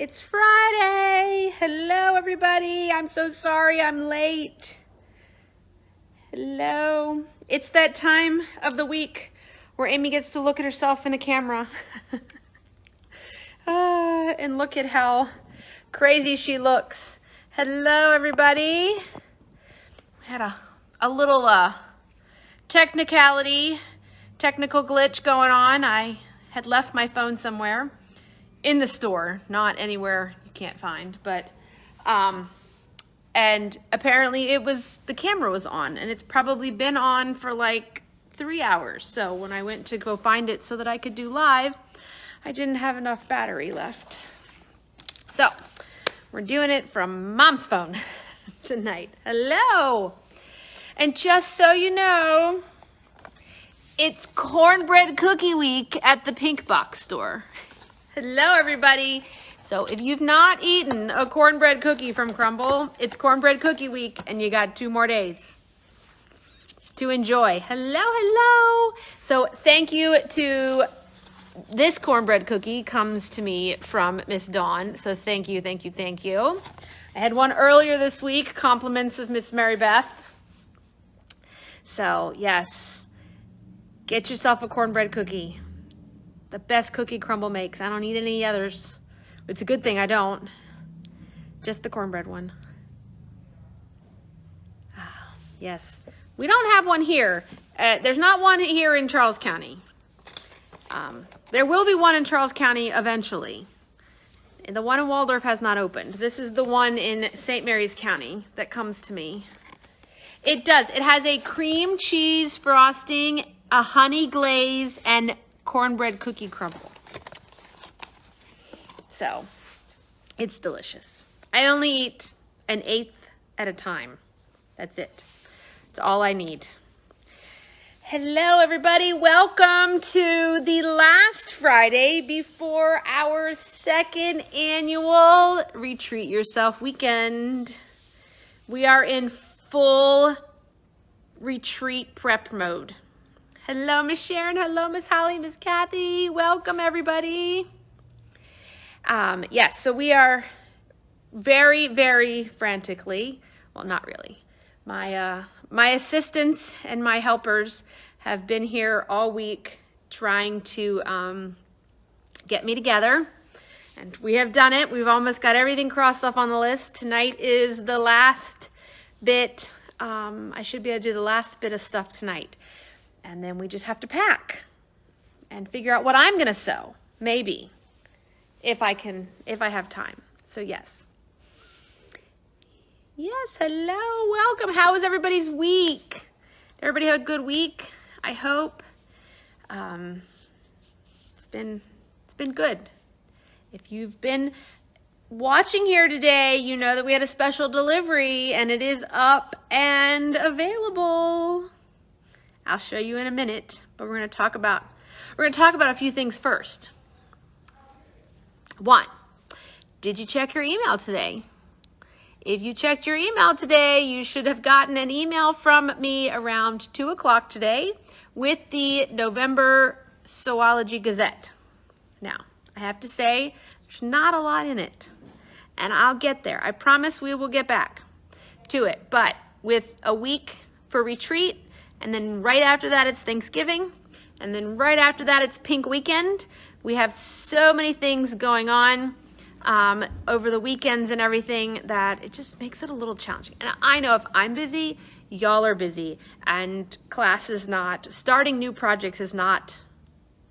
It's Friday. Hello, everybody. I'm so sorry I'm late. Hello. It's that time of the week where Amy gets to look at herself in the camera. And look at how crazy she looks. Hello, everybody. We had a little technical glitch going on. I had left my phone somewhere in the store, not anywhere you can't find, but and apparently the camera was on, and it's probably been on for like 3 hours. So when I went to go find it so that I could do live, I didn't have enough battery left. So we're doing it from Mom's phone tonight. Hello. And just so you know, it's cornbread cookie week at the Pink Box store. Hello, everybody. So if you've not eaten a cornbread cookie from Crumble, it's cornbread cookie week, and you got 2 more days to enjoy. Hello, hello. So thank you to this cornbread cookie comes to me from Miss Dawn. So thank you, thank you, thank you. I had one earlier this week, compliments of Miss Mary Beth. So yes, get yourself a cornbread cookie. The best cookie Crumble makes. I don't need any others. It's a good thing I don't. Just the cornbread one. Yes. We don't have one here. There's not one here in Charles County. There will be one in Charles County eventually. And the one in Waldorf has not opened. This is the one in St. Mary's County that comes to me. It does. It has a cream cheese frosting, a honey glaze, and cornbread cookie crumble. So it's delicious. I only eat an 1/8 at a time. That's it. That's all I need. Hello, everybody. Welcome to the last Friday before our 2nd annual Retreat Yourself weekend. We are in full retreat prep mode. Hello, Miss Sharon. Hello, Miss Holly, Miss Kathy. Welcome, everybody. Yes, so we are very, very frantically, well, not really. My assistants and my helpers have been here all week trying to get me together, and we have done it. We've almost got everything crossed off on the list. Tonight is the last bit. I should be able to do the last bit of stuff tonight. And then we just have to pack and figure out what I'm going to sew, maybe, if I have time. So yes. Yes, hello, welcome. How was everybody's week? Did everybody have a good week? I hope. It's been good. If you've been watching here today, you know that we had a special delivery and it is up and available. I'll show you in a minute, but we're going to talk about a few things first. 1, did you check your email today? If you checked your email today, you should have gotten an email from me around 2 o'clock today with the November Sewology Gazette. Now, I have to say, there's not a lot in it, and I'll get there. I promise we will get back to it, but with a week for retreat, and then right after that, it's Thanksgiving. And then right after that, it's Pink Weekend. We have so many things going on over the weekends and everything that it just makes it a little challenging. And I know if I'm busy, y'all are busy. And class is not, starting new projects is not,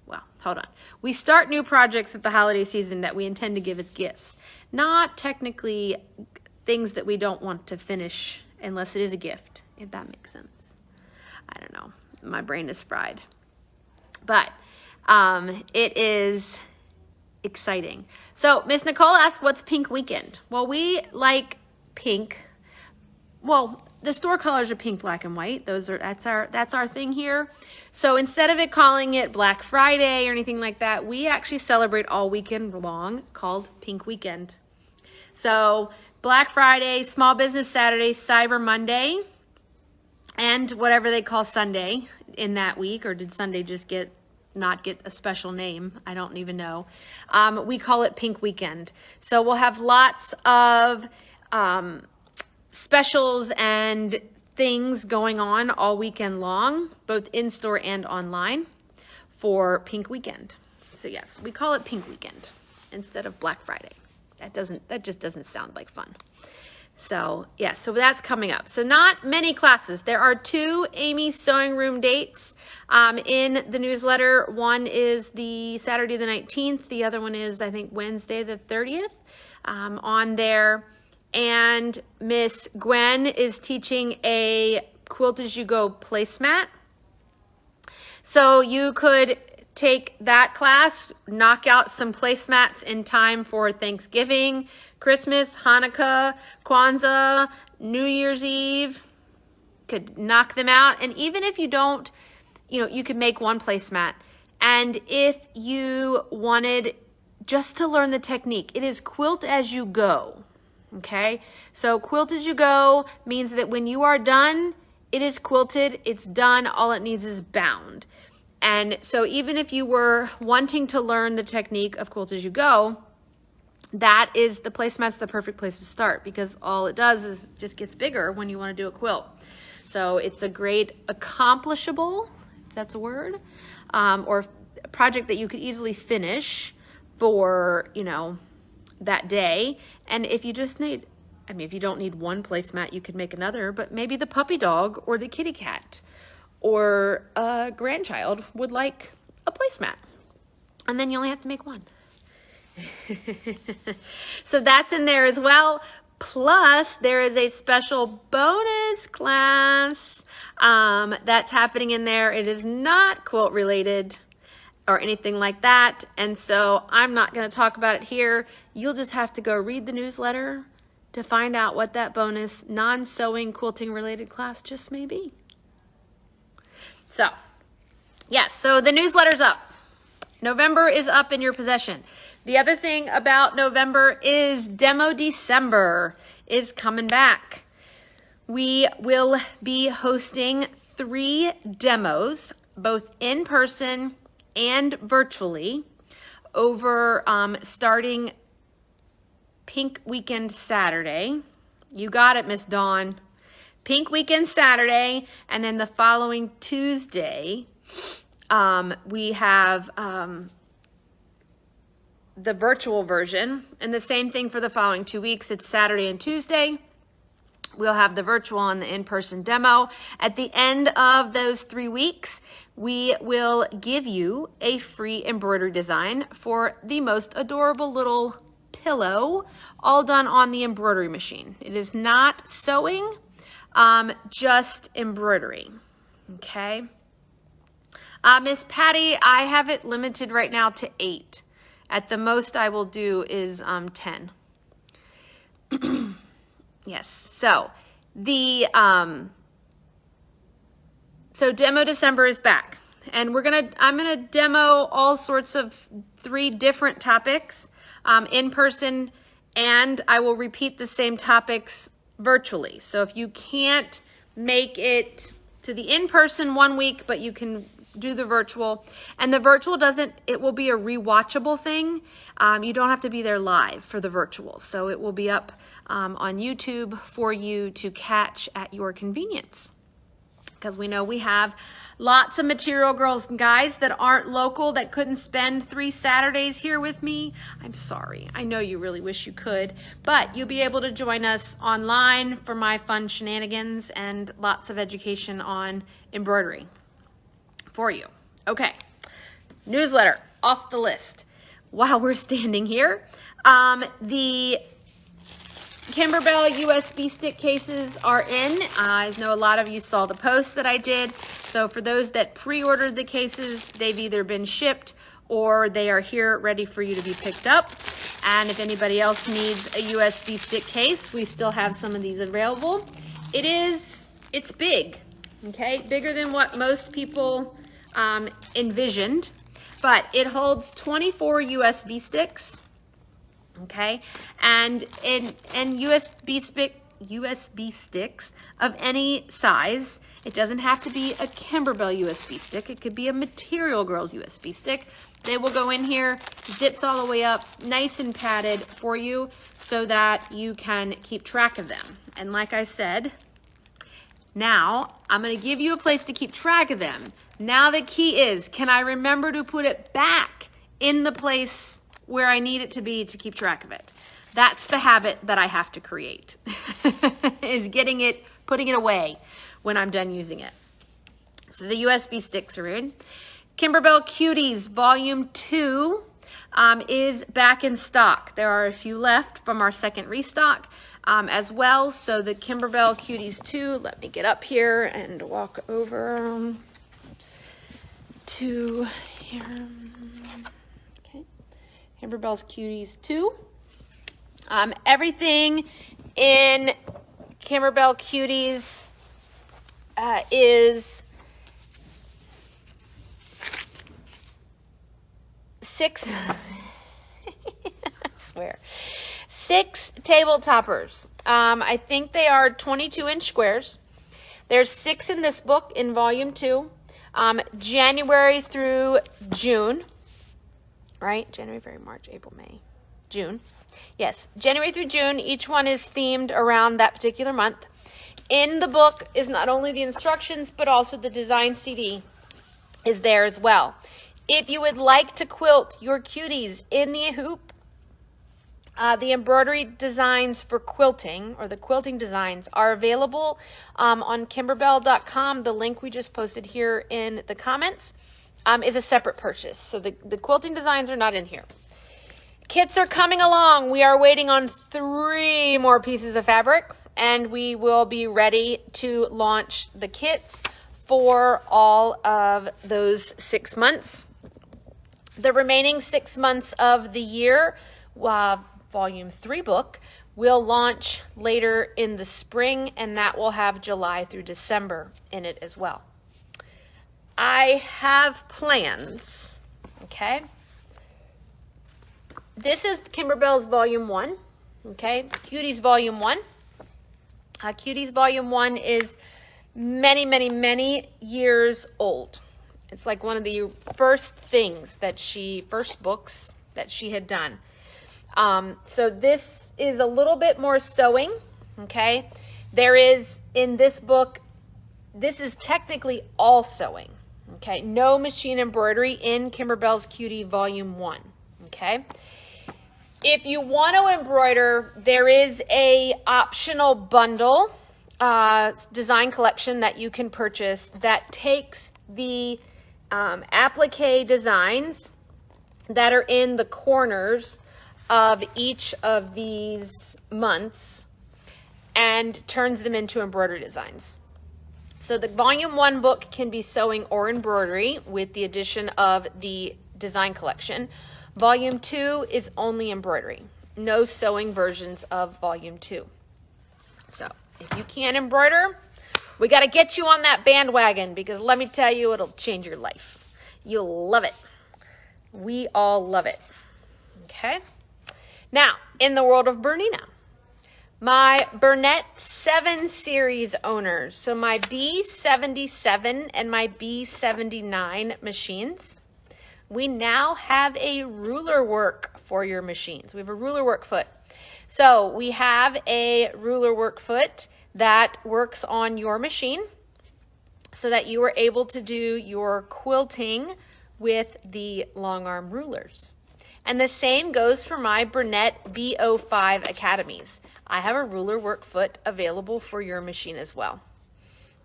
well, hold on. We start new projects at the holiday season that we intend to give as gifts. Not technically things that we don't want to finish unless it is a gift, if that makes sense. I don't know. My brain is fried. But it is exciting. So Miss Nicole asked, what's Pink Weekend? Well, we like pink. Well, the store colors are pink, black, and white. That's our thing here. So instead of it calling it Black Friday or anything like that, we actually celebrate all weekend long called Pink Weekend. So Black Friday, Small Business Saturday, Cyber Monday, and whatever they call Sunday in that week, or did Sunday just get not get a special name. I don't even know. We call it Pink Weekend. So we'll have lots of specials and things going on all weekend long, both in-store and online for Pink Weekend. So yes, we call it Pink Weekend instead of Black Friday. That just doesn't sound like fun. So yeah, so that's coming up. So not many classes. There are 2 Amy's Sewing Room dates in the newsletter. One is the Saturday the 19th. The other one is, I think, Wednesday the 30th on there. And Miss Gwen is teaching a Quilt As You Go placemat. So you could take that class, knock out some placemats in time for Thanksgiving, Christmas, Hanukkah, Kwanzaa, New Year's Eve. Could knock them out. And even if you don't, you could make one placemat. And if you wanted just to learn the technique, it is Quilt As You Go. Okay, so Quilt As You Go means that when you are done, it is quilted, it's done, all it needs is bound. And so even if you were wanting to learn the technique of Quilt As You Go, that is the placemat's the perfect place to start, because all it does is just gets bigger when you want to do a quilt. So it's a great accomplishable, if that's a word, or a project that you could easily finish for, that day. And if you just need, if you don't need one placemat, you could make another, but maybe the puppy dog or the kitty cat or a grandchild would like a placemat. And then you only have to make one. So that's in there as well. Plus, there is a special bonus class that's happening in there. It is not quilt related or anything like that. And so I'm not going to talk about it here. You'll just have to go read the newsletter to find out what that bonus non-sewing quilting related class just may be. So, yes, so the newsletter's up. November is up in your possession. The other thing about November is Demo December is coming back. We will be hosting 3 demos, both in person and virtually, over starting Pink Weekend Saturday. You got it, Miss Dawn. Pink Weekend Saturday, and then the following Tuesday, we have the virtual version, and the same thing for the following 2 weeks. It's Saturday and Tuesday. We'll have the virtual and the in-person demo. At the end of those 3 weeks, we will give you a free embroidery design for the most adorable little pillow, all done on the embroidery machine. It is not sewing, just embroidery. Okay. Miss Patty, I have it limited right now to 8. At the most I will do is 10. Yes. So the so Demo December is back, and I'm gonna demo all sorts of 3 different topics in person, and I will repeat the same topics virtually. So if you can't make it to the in-person 1 week, but you can do the virtual, and the virtual it will be a rewatchable thing. You don't have to be there live for the virtual. So it will be up on YouTube for you to catch at your convenience. Because we know we have lots of material girls and guys that aren't local, that couldn't spend 3 Saturdays here with me. I'm sorry. I know you really wish you could, but you'll be able to join us online for my fun shenanigans and lots of education on embroidery for you. Okay, newsletter off the list. While we're standing here, the Kimberbell USB stick cases are in. I know a lot of you saw the post that I did. So for those that pre-ordered the cases, they've either been shipped or they are here ready for you to be picked up. And if anybody else needs a USB stick case, we still have some of these available. It's big, okay? Bigger than what most people envisioned, but it holds 24 USB sticks. Okay, and USB USB sticks of any size. It doesn't have to be a Kimberbell USB stick. It could be a Material Girls USB stick. They will go in here, zips all the way up, nice and padded for you so that you can keep track of them. And like I said, now I'm going to give you a place to keep track of them. Now the key is, can I remember to put it back in the place where I need it to be to keep track of it? That's the habit that I have to create, is putting it away when I'm done using it. So the USB sticks are in. Kimberbell Cuties Volume 2 is back in stock. There are a few left from our second restock as well. So the Kimberbell Cuties 2, let me get up here and walk over to here. Okay, Kimberbell's Cuties 2. Everything in Kimberbell Cuties is 6 table toppers. I think they are 22-inch squares. There's 6 in this book in volume 2. January through June, right? January, February, March, April, May, June. Yes, January through June. Each one is themed around that particular month. In the book is not only the instructions, but also the design CD is there as well. If you would like to quilt your cuties in the hoop, the embroidery designs for quilting, or the quilting designs, are available on kimberbell.com. The link we just posted here in the comments is a separate purchase. So the quilting designs are not in here. Kits are coming along. We are waiting on 3 more pieces of fabric, and we will be ready to launch the kits for all of those 6 months. The remaining 6 months of the year, Volume 3 book, will launch later in the spring, and that will have July through December in it as well. I have plans, okay? This is Kimberbell's Volume 1, okay? Cuties Volume 1. Cuties Volume 1 is many, many, many years old. It's like one of the first books that she had done. So this is a little bit more sewing, okay? There is, in this book, this is technically all sewing, okay? No machine embroidery in Kimberbell's Cutie Volume 1, okay? If you want to embroider, there is a optional bundle design collection that you can purchase that takes the applique designs that are in the corners of each of these months and turns them into embroidery designs. So the Volume 1 book can be sewing or embroidery with the addition of the design collection. Volume 2 is only embroidery. No sewing versions of Volume 2. So if you can't embroider, we got to get you on that bandwagon, because let me tell you, it'll change your life. You'll love it. We all love it. Okay. Now, in the world of Bernina, my Bernette 7 series owners, so my B77 and my B79 machines, we now have a ruler work for your machines. We have a ruler work foot. So we have a ruler work foot that works on your machine so that you are able to do your quilting with the long arm rulers. And the same goes for my Bernette B05 Academies. I have a ruler work foot available for your machine as well.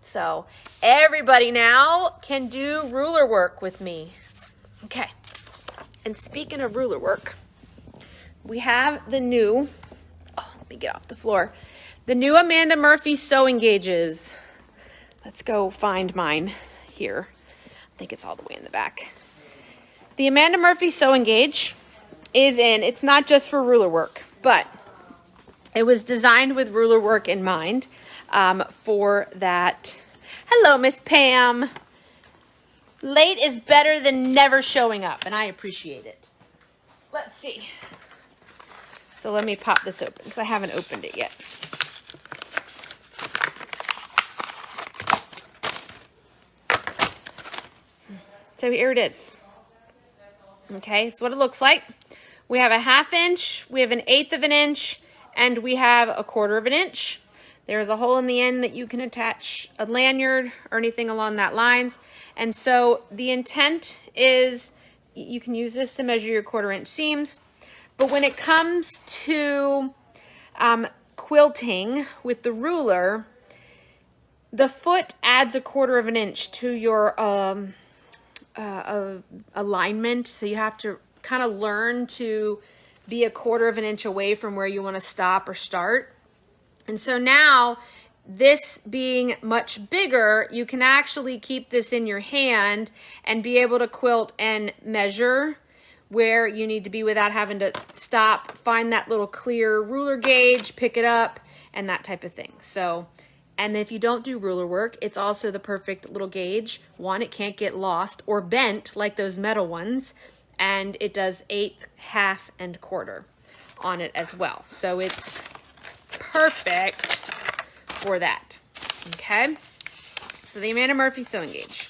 So everybody now can do ruler work with me. Okay, and speaking of ruler work, we have the new, let me get off the floor, the new Amanda Murphy sewing gauges. Let's go find mine here. I think it's all the way in the back. The Amanda Murphy sewing gauge is it's not just for ruler work, but it was designed with ruler work in mind for that. Hello, Miss Pam. Late is better than never showing up, and I appreciate it. Let's see. So let me pop this open, because I haven't opened it yet. So here it is. Okay, so what it looks like. We have a 1/2 inch, we have an 1/8 of an inch, and we have a 1/4 of an inch. There's a hole in the end that you can attach a lanyard or anything along that lines. And so the intent is you can use this to measure your 1/4 inch seams. But when it comes to quilting with the ruler, the foot adds a 1/4 of an inch to your alignment. So you have to kind of learn to be a 1/4 of an inch away from where you want to stop or start. And so now, this being much bigger, you can actually keep this in your hand and be able to quilt and measure where you need to be without having to stop, find that little clear ruler gauge, pick it up, and that type of thing. So, and if you don't do ruler work, it's also the perfect little gauge. One, it can't get lost or bent like those metal ones, and it does 1/8, 1/2, and 1/4 on it as well. So it's perfect for that. Okay, so the Amanda Murphy sewing gauge.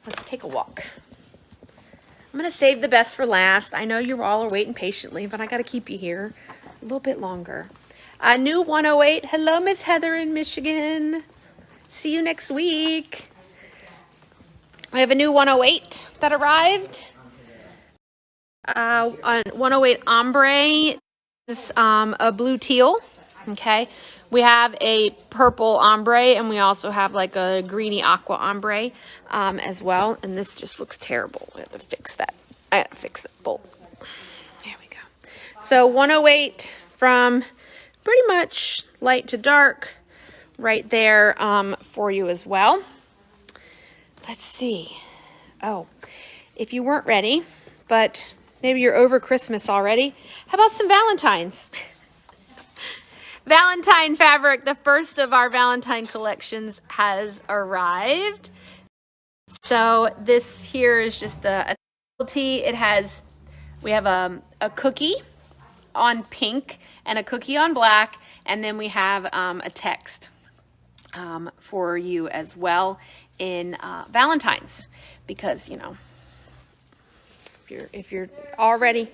Let's take a walk. I'm gonna save the best for last. I know you all are waiting patiently, but I gotta keep you here a little bit longer. New 108. Hello, Miss Heather in Michigan. See you next week. I have a new 108 that arrived. On 108 ombre is a blue teal. Okay, we have a purple ombre, and we also have like a greeny aqua ombre as well. And this just looks terrible. I have to fix that. I have to fix that bolt. There we go. So 108 from pretty much light to dark right there for you as well. Let's see. Oh, if you weren't ready, but maybe you're over Christmas already, how about some Valentine's? Valentine fabric, the first of our Valentine collections has arrived. So this here is just a tee. It has, we have a cookie on pink and a cookie on black, and then we have a text for you as well in Valentine's, because you know, if you're already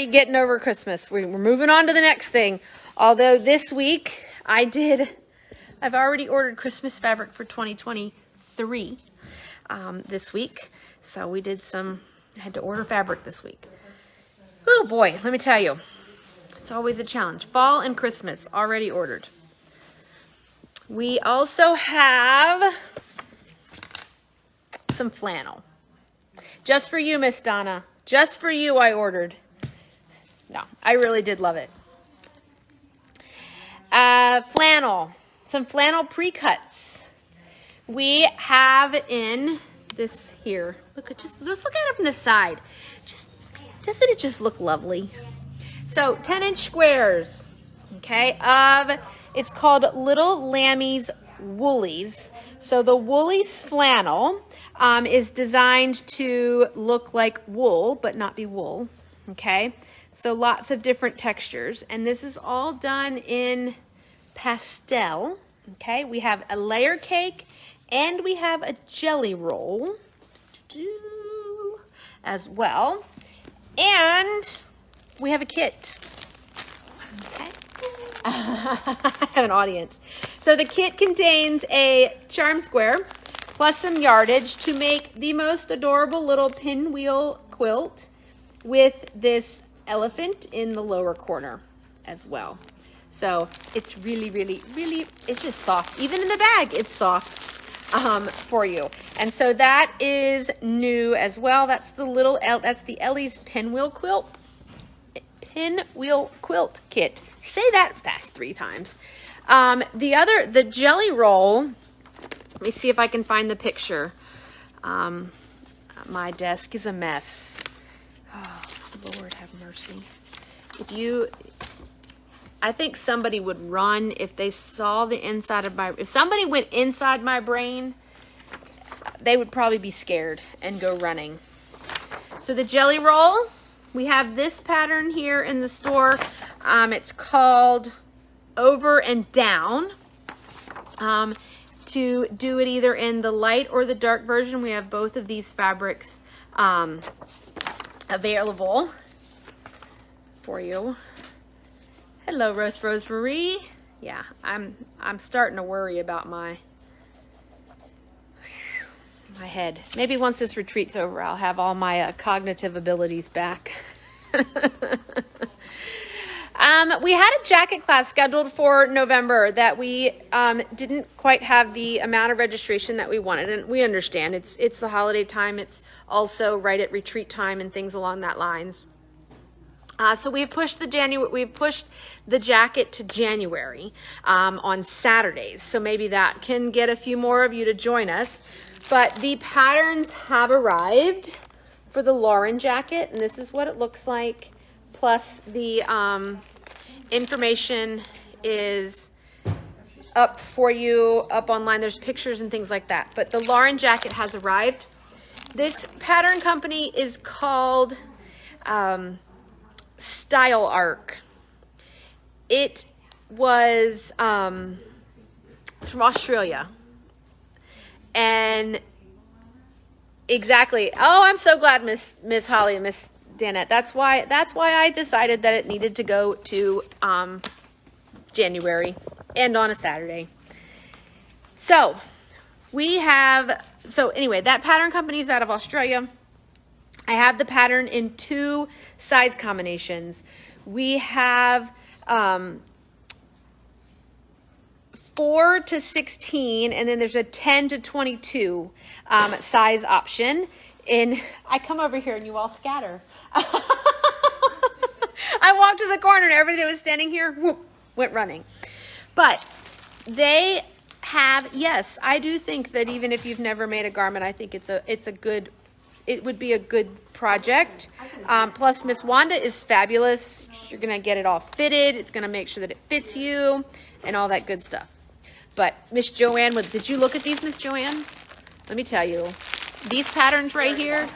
getting over Christmas, we're moving on to the next thing. Although this week I've already ordered Christmas fabric for 2023 this week. So I had to order fabric this week. Oh boy, let me tell you, it's always a challenge. Fall and Christmas already ordered. We also have some flannel. Just for you, Miss Donna. Just for you I ordered. No, I really did love it. Flannel, some flannel pre-cuts. We have in this here. Just look at it from the side. Doesn't it just look lovely? So 10-inch squares, okay, it's called Little Lammy's Woolies. So the Woolies flannel is designed to look like wool, but not be wool, okay? So lots of different textures, and this is all done in pastel, okay? We have a layer cake, and we have a jelly roll as well, and we have a kit, okay? I have an audience. So the kit contains a charm square plus some yardage to make the most adorable little pinwheel quilt with this elephant in the lower corner as well. So it's really, really, really, it's just soft. Even in the bag, it's soft for you. And so that is new as well. That's the Ellie's pinwheel quilt kit. Say that fast 3 times. The jelly roll, let me see if I can find the picture. My desk is a mess. Oh, Lord have mercy. I think somebody would run if they saw the inside of if somebody went inside my brain, they would probably be scared and go running. So the jelly roll, we have this pattern here in the store. It's called Over and Down. to do it either in the light or the dark version, we have both of these fabrics available for you. Hello, Rosemary. Yeah, I'm starting to worry about my head. Maybe once this retreat's over, I'll have all my cognitive abilities back. We had a jacket class scheduled for November that we didn't quite have the amount of registration that we wanted, and we understand it's the holiday time. It's also right at retreat time and things along that lines. So we've pushed the jacket to January on Saturdays. So maybe that can get a few more of you to join us. But the patterns have arrived for the Lauren jacket, and this is what it looks like. Plus the information is up for you, up online. There's pictures and things like that. But the Lauren jacket has arrived. This pattern company is called Style Arc. It was it's from Australia. And exactly. Oh, I'm so glad, Miss Holly and Miss Danette. That's why I decided that it needed to go to January and on a Saturday. So anyway, that pattern company is out of Australia. I have the pattern in 2 size combinations. We have 4 to 16, and then there's a 10 to 22 size option. I come over here and you all scatter. I walked to the corner and everybody that was standing here whoop, went running. But they have, yes, I do think that even if you've never made a garment, I think it would be a good project. Plus Miss Wanda is fabulous. You're gonna get it all fitted. It's gonna make sure that it fits you and all that good stuff. But Miss Joanne, did you look at these, Miss Joanne? Let me tell you, these patterns right here,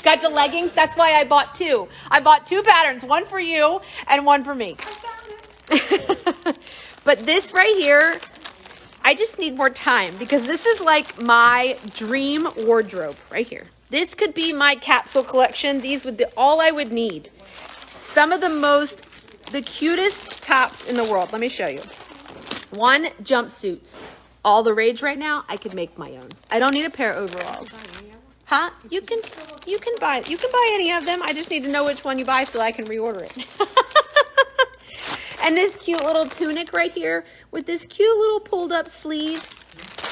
got the leggings. That's why I bought 2. I bought 2 patterns, one for you and one for me. But this right here, I just need more time because this is like my dream wardrobe right here. This could be my capsule collection. These would be all I would need. Some of the cutest tops in the world. Let me show you. 1, jumpsuits. All the rage right now, I could make my own. I don't need a pair of overalls. Huh? You can buy any of them. I just need to know which one you buy so I can reorder it. And this cute little tunic right here with this cute little pulled up sleeve.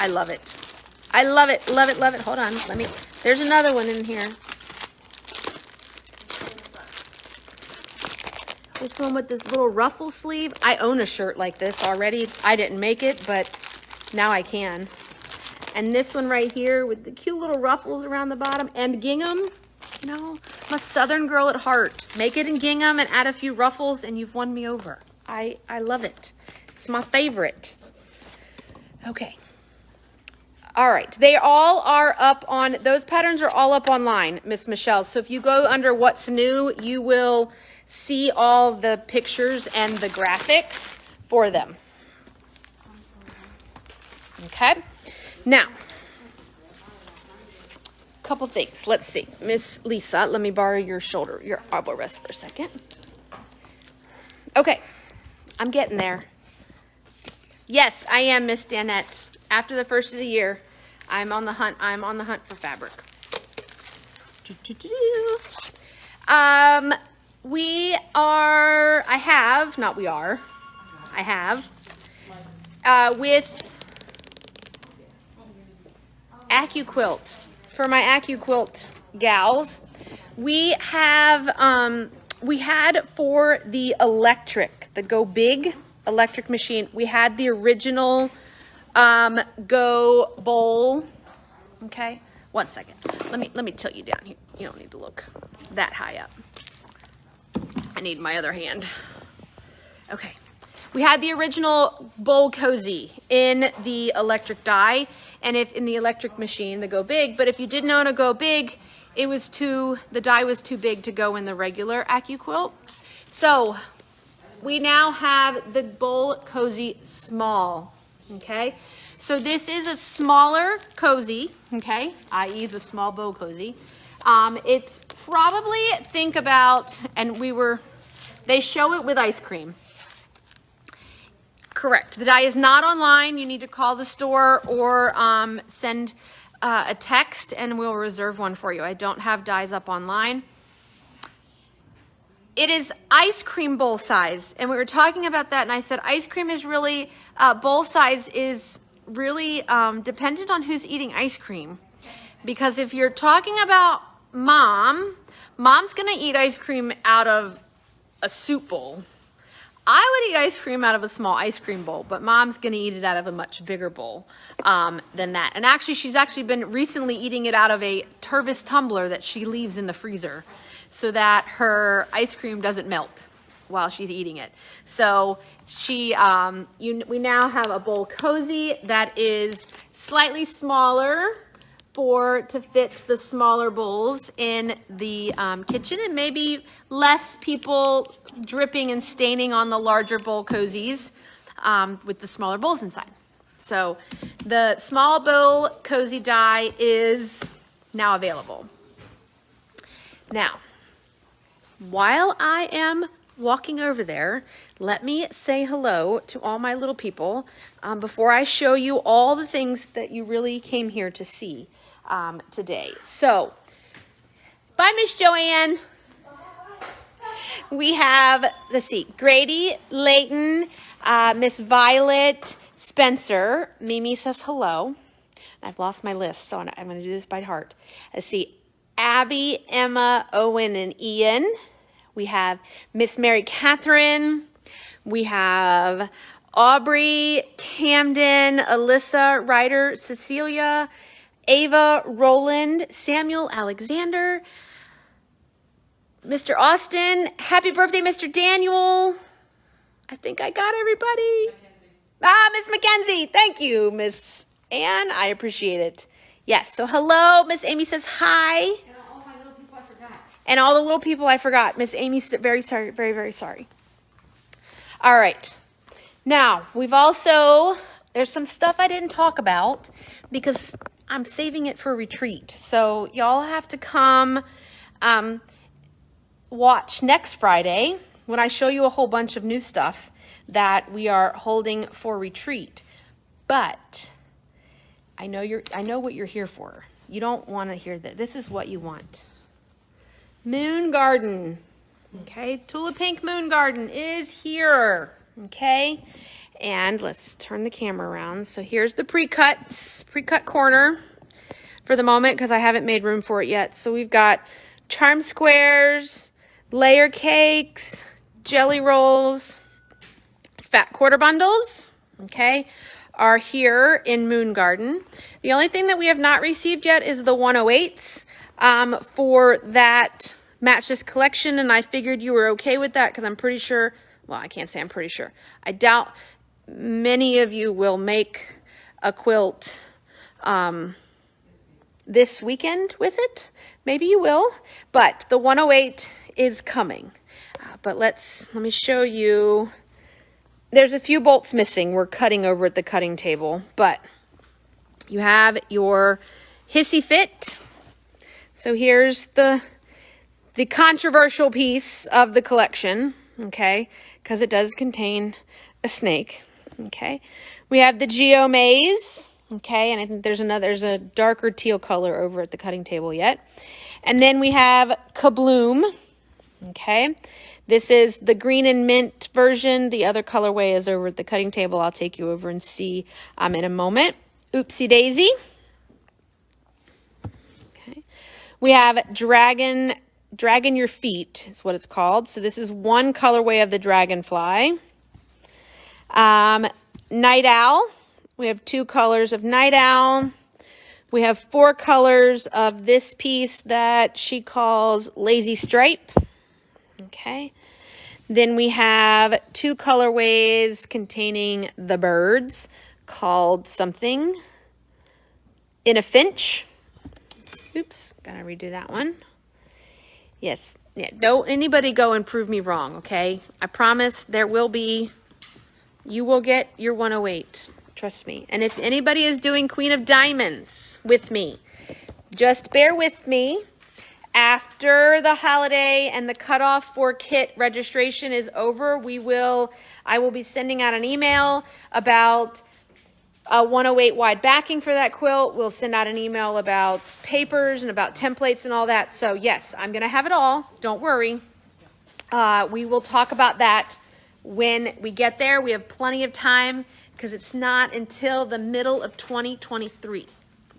I love it. I love it, love it, love it. Hold on, there's another one in here. This one with this little ruffle sleeve. I own a shirt like this already. I didn't make it, but now I can. And this one right here with the cute little ruffles around the bottom and gingham. You know, I'm a Southern girl at heart. Make it in gingham and add a few ruffles and you've won me over. I love it. It's my favorite. Okay. All right. They all are up on, those patterns are all up online, Miss Michelle. So if you go under what's new, you will see all the pictures and the graphics for them. Okay. Now, a couple things. Let's see. Miss Lisa, let me borrow your elbow rest for a second. Okay. I'm getting there. Yes, I am, Miss Danette. After the first of the year, I'm on the hunt for fabric. With AccuQuilt, for my AccuQuilt gals, we had for the Go Big electric machine, we had the original Go Bowl. Okay, 1 second. Let me tilt you down here. You don't need to look that high up. I need my other hand. Okay. We had the original Bowl Cozy in the electric die, and if in the electric machine, the Go Big, but if you didn't own a Go Big, the die was too big to go in the regular AccuQuilt. So we now have the Bowl Cozy Small, okay? So this is a smaller cozy, okay, i.e. the small bow cozy. It's probably, think about, and they show it with ice cream. Correct. The die is not online. You need to call the store or send a text and we'll reserve one for you. I don't have dies up online. It is ice cream bowl size. And we were talking about that and I said ice cream is really, bowl size is really dependent on who's eating ice cream. Because if you're talking about mom's gonna eat ice cream out of a soup bowl. I would eat ice cream out of a small ice cream bowl, but mom's gonna eat it out of a much bigger bowl than that. And actually, she's actually been recently eating it out of a Tervis tumbler that she leaves in the freezer so that her ice cream doesn't melt while she's eating it. So we now have a bowl cozy that is slightly smaller to fit the smaller bowls in the kitchen, and maybe less people dripping and staining on the larger bowl cozies with the smaller bowls inside. So the small bowl cozy die is now available. Now, while I am walking over there, let me say hello to all my little people before I show you all the things that you really came here to see today. So, bye, Miss Joanne. We have, let's see, Grady, Layton, Miss Violet, Spencer. Mimi says hello. I've lost my list, so I'm going to do this by heart. Let's see, Abby, Emma, Owen, and Ian. We have Miss Mary Catherine. We have Aubrey, Camden, Alyssa, Ryder, Cecilia, Ava, Roland, Samuel, Alexander, Mr. Austin. Happy birthday, Mr. Daniel. I think I got everybody. Mackenzie. Miss Mackenzie. Thank you, Miss Ann. I appreciate it. Yes, so hello. Miss Amy says hi. And all my little people I forgot. And all the little people I forgot. Miss Amy's very sorry, very, very sorry. All right. Now, there's some stuff I didn't talk about because I'm saving it for retreat. So y'all have to come watch next Friday when I show you a whole bunch of new stuff that we are holding for retreat. But I know what you're here for. You don't want to hear that. This is what you want. Moon Garden. Okay, Tula Pink Moon Garden is here. Okay. And let's turn the camera around. So here's the pre-cut corner for the moment because I haven't made room for it yet. So we've got charm squares, layer cakes, jelly rolls, fat quarter bundles, okay, are here in Moon Garden. The only thing that we have not received yet is the 108s for that Match This collection, and I figured you were okay with that because I'm pretty sure, well, I can't say I'm pretty sure. I doubt many of you will make a quilt this weekend with it. Maybe you will, but the 108 is coming. But let me show you. There's a few bolts missing. We're cutting over at the cutting table, but you have your hissy fit. So here's the controversial piece of the collection, okay, because it does contain a snake. Okay, we have the Geo Maze, okay, and I think there's a darker teal color over at the cutting table yet. And then we have Kabloom, okay. This is the green and mint version. The other colorway is over at the cutting table. I'll take you over and see in a moment. Oopsie Daisy. Okay, we have Dragon Your Feet is what it's called. So this is one colorway of the dragonfly. Night Owl. We have 2 colors of Night Owl. We have 4 colors of this piece that she calls Lazy Stripe. Okay. Then we have 2 colorways containing the birds called something in a finch. Oops, gotta redo that one. Yes. Yeah, don't anybody go and prove me wrong, okay? I promise you will get your 108. Trust me. And if anybody is doing Queen of Diamonds with me, just bear with me. After the holiday and the cutoff for kit registration is over, I will be sending out an email about a 108 wide backing for that quilt. We'll send out an email about papers and about templates and all that. So yes, I'm going to have it all. Don't worry. We will talk about that when we get there. We have plenty of time because it's not until the middle of 2023.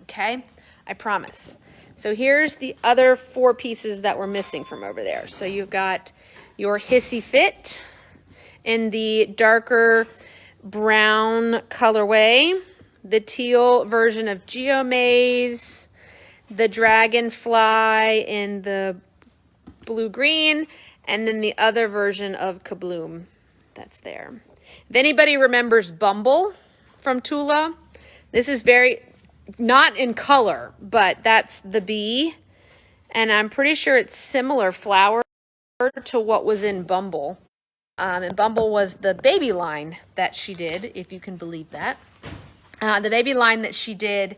Okay? I promise. So here's the other 4 pieces that we're missing from over there. So you've got your Hissy Fit in the darker brown colorway, the teal version of GeoMaze, the Dragonfly in the blue-green, and then the other version of Kabloom that's there. If anybody remembers Bumble from Tula, this is not in color, but that's the bee. And I'm pretty sure it's similar flower to what was in Bumble. And Bumble was the baby line that she did, if you can believe that. The baby line that she did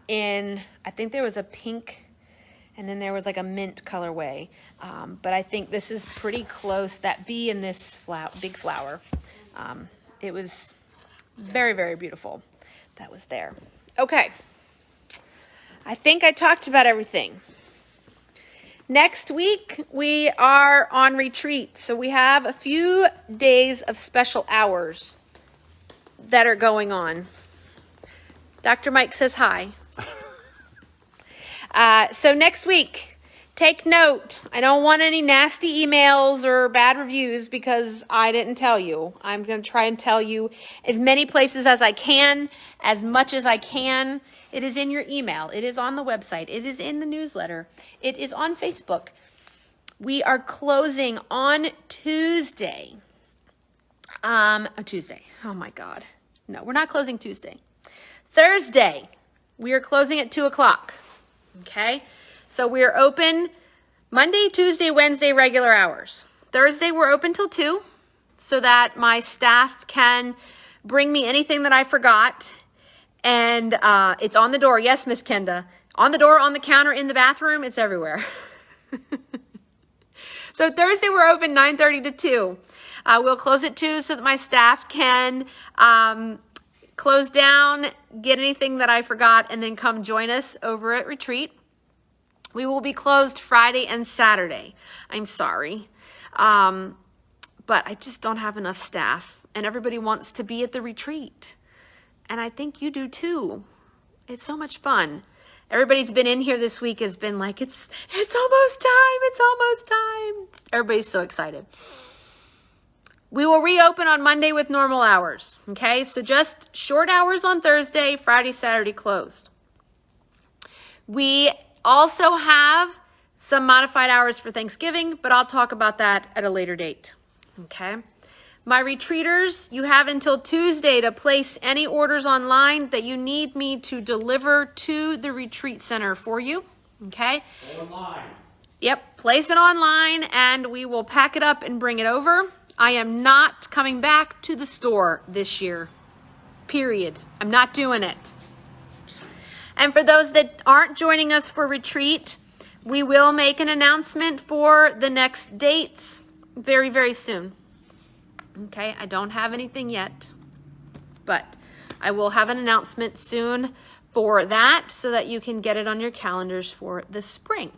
in, I think there was a pink, and then there was like a mint colorway. But I think this is pretty close, that bee and this big flower. It was very, very beautiful. That was there. Okay, I think I talked about everything. Next week, we are on retreat. So we have a few days of special hours that are going on. Dr. Mike says hi. So next week, take note. I don't want any nasty emails or bad reviews because I didn't tell you. I'm going to try and tell you as many places as I can, as much as I can. It is in your email. It is on the website. It is in the newsletter. It is on Facebook. We are closing on Tuesday. Tuesday. Oh my God. No, we're not closing Tuesday. Thursday, we are closing at 2 o'clock. Okay? So we are open Monday, Tuesday, Wednesday, regular hours. Thursday, we're open till 2 so that my staff can bring me anything that I forgot. And it's on the door. Yes, Miss Kenda. On the door, on the counter, in the bathroom. It's everywhere. So Thursday, we're open 9:30 to 2. We'll close at 2 so that my staff can close down, get anything that I forgot, and then come join us over at Retreat. We will be closed Friday and Saturday. I'm sorry. But I just don't have enough staff. And everybody wants to be at the retreat. And I think you do too. It's so much fun. Everybody's been in here this week has been like, it's almost time. It's almost time. Everybody's so excited. We will reopen on Monday with normal hours. Okay, so just short hours on Thursday, Friday, Saturday closed. We also have some modified hours for Thanksgiving, but I'll talk about that at a later date. Okay. My retreaters, you have until Tuesday to place any orders online that you need me to deliver to the retreat center for you. Okay. Online. Yep. Place it online and we will pack it up and bring it over. I am not coming back to the store this year. Period. I'm not doing it. And for those that aren't joining us for retreat, we will make an announcement for the next dates very, very soon. Okay, I don't have anything yet, but I will have an announcement soon for that so that you can get it on your calendars for the spring.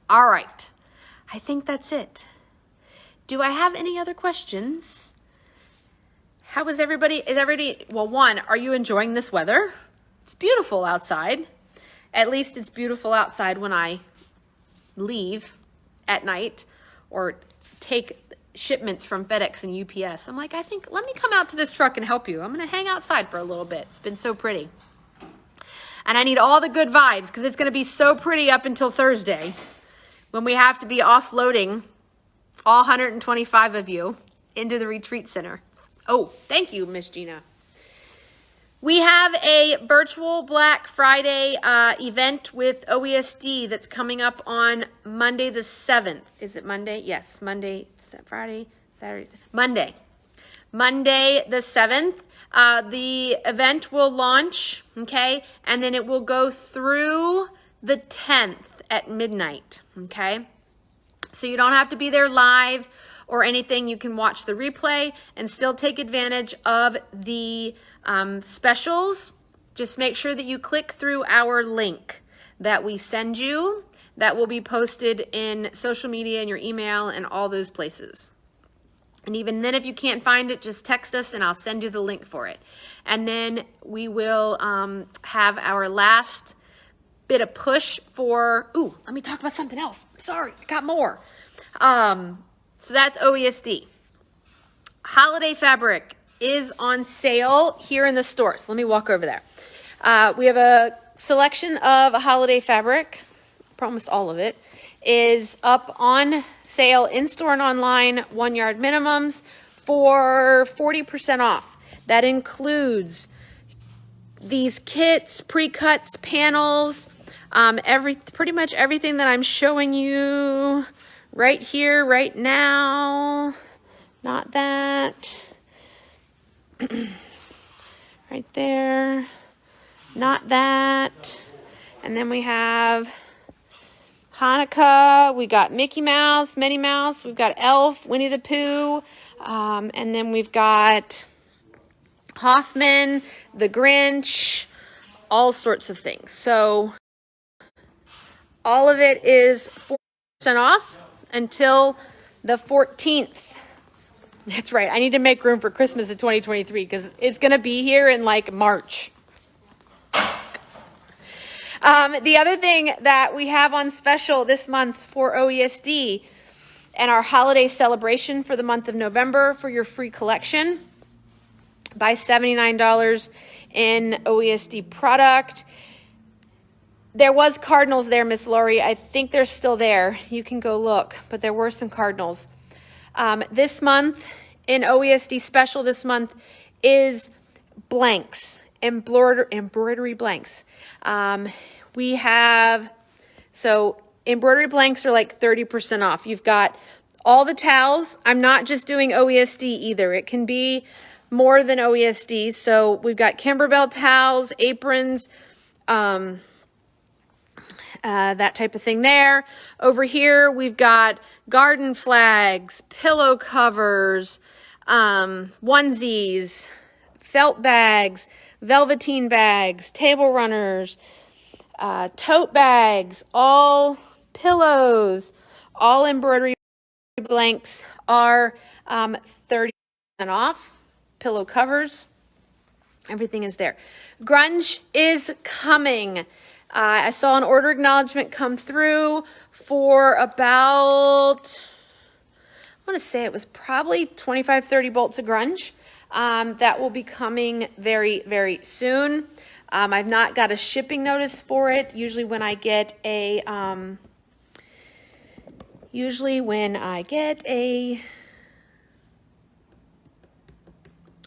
All right, I think that's it. Do I have any other questions? How is everybody? Well, one, are you enjoying this weather? It's beautiful outside. At least it's beautiful outside when I leave at night or take shipments from FedEx and UPS. I'm like, let me come out to this truck and help you. I'm going to hang outside for a little bit. It's been so pretty. And I need all the good vibes because it's going to be so pretty up until Thursday when we have to be offloading all 125 of you into the retreat center. Oh, thank you, Miss Gina. We have a virtual Black Friday event with OESD that's coming up on Monday the 7th. Is it Monday? Yes, Monday, Friday, Saturday, Monday. Monday the 7th. The event will launch, okay, and then it will go through the 10th at midnight, okay? So you don't have to be there live or anything. You can watch the replay and still take advantage of the specials. Just make sure that you click through our link that we send you. That will be posted in social media and your email and all those places. And even then, if you can't find it, just text us and I'll send you the link for it. And then we will have our last bit of push for, ooh, let me talk about something else. Sorry, I got more. So that's OESD. Holiday fabric is on sale here in the store. So let me walk over there. We have a selection of holiday fabric. Almost all of it is up on sale in store and online, 1 yard minimums for 40% off. That includes these kits, pre-cuts, panels, pretty much everything that I'm showing you right here, right now. Not that. Right there. Not that. And then we have Hanukkah, we got Mickey Mouse, Minnie Mouse, we've got Elf, Winnie the Pooh, and then we've got Hoffman, the Grinch, all sorts of things. So all of it is 40% off until the 14th. That's right. I need to make room for Christmas of 2023 because it's going to be here in like March. The other thing that we have on special this month for OESD and our holiday celebration for the month of November for your free collection, buy $79 in OESD product. There was cardinals there, Miss Lori. I think they're still there. You can go look, but there were some cardinals. This month in OESD special this month is blanks, embroidery blanks. We have, so embroidery blanks are like 30% off. You've got all the towels. I'm not just doing OESD either. It can be more than OESD. So we've got Kimberbell towels, aprons, that type of thing there. Over here, we've got garden flags, pillow covers, onesies, felt bags, velveteen bags, table runners, tote bags, all pillows, all embroidery blanks are 30% off. Pillow covers, everything is there. Grunge is coming. I saw an order acknowledgement come through for about, I want to say it was probably 25, 30 bolts of grunge. That will be coming very, very soon. I've not got a shipping notice for it. Usually when I get a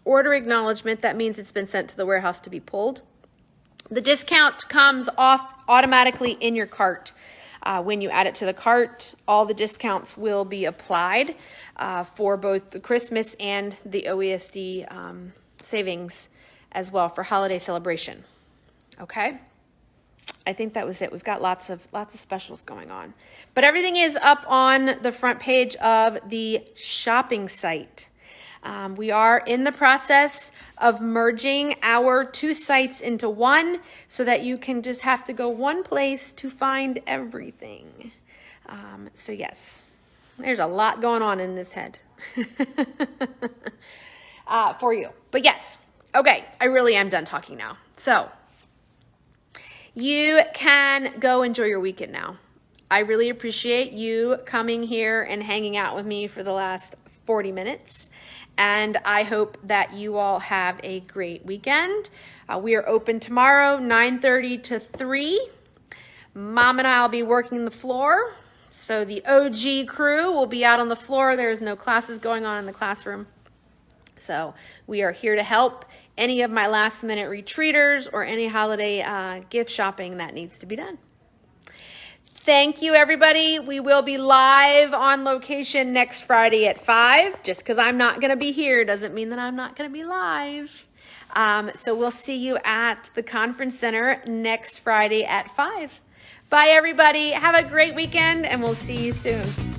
order acknowledgement, that means it's been sent to the warehouse to be pulled. The discount comes off automatically in your cart. When you add it to the cart, all the discounts will be applied for both the Christmas and the OESD savings as well for holiday celebration. Okay, I think that was it. We've got lots of specials going on, but everything is up on the front page of the shopping site. We are in the process of merging our two sites into one so that you can just have to go one place to find everything. So yes, there's a lot going on in this head for you. But yes, okay, I really am done talking now. So you can go enjoy your weekend now. I really appreciate you coming here and hanging out with me for the last 40 minutes. And I hope that you all have a great weekend. We are open tomorrow, 9:30 to 3. Mom and I will be working the floor. So the OG crew will be out on the floor. There's no classes going on in the classroom. So we are here to help any of my last minute retreaters or any holiday gift shopping that needs to be done. Thank you, everybody. We will be live on location next Friday at 5. Just because I'm not going to be here doesn't mean that I'm not going to be live. So we'll see you at the conference center next Friday at 5. Bye, everybody. Have a great weekend, and we'll see you soon.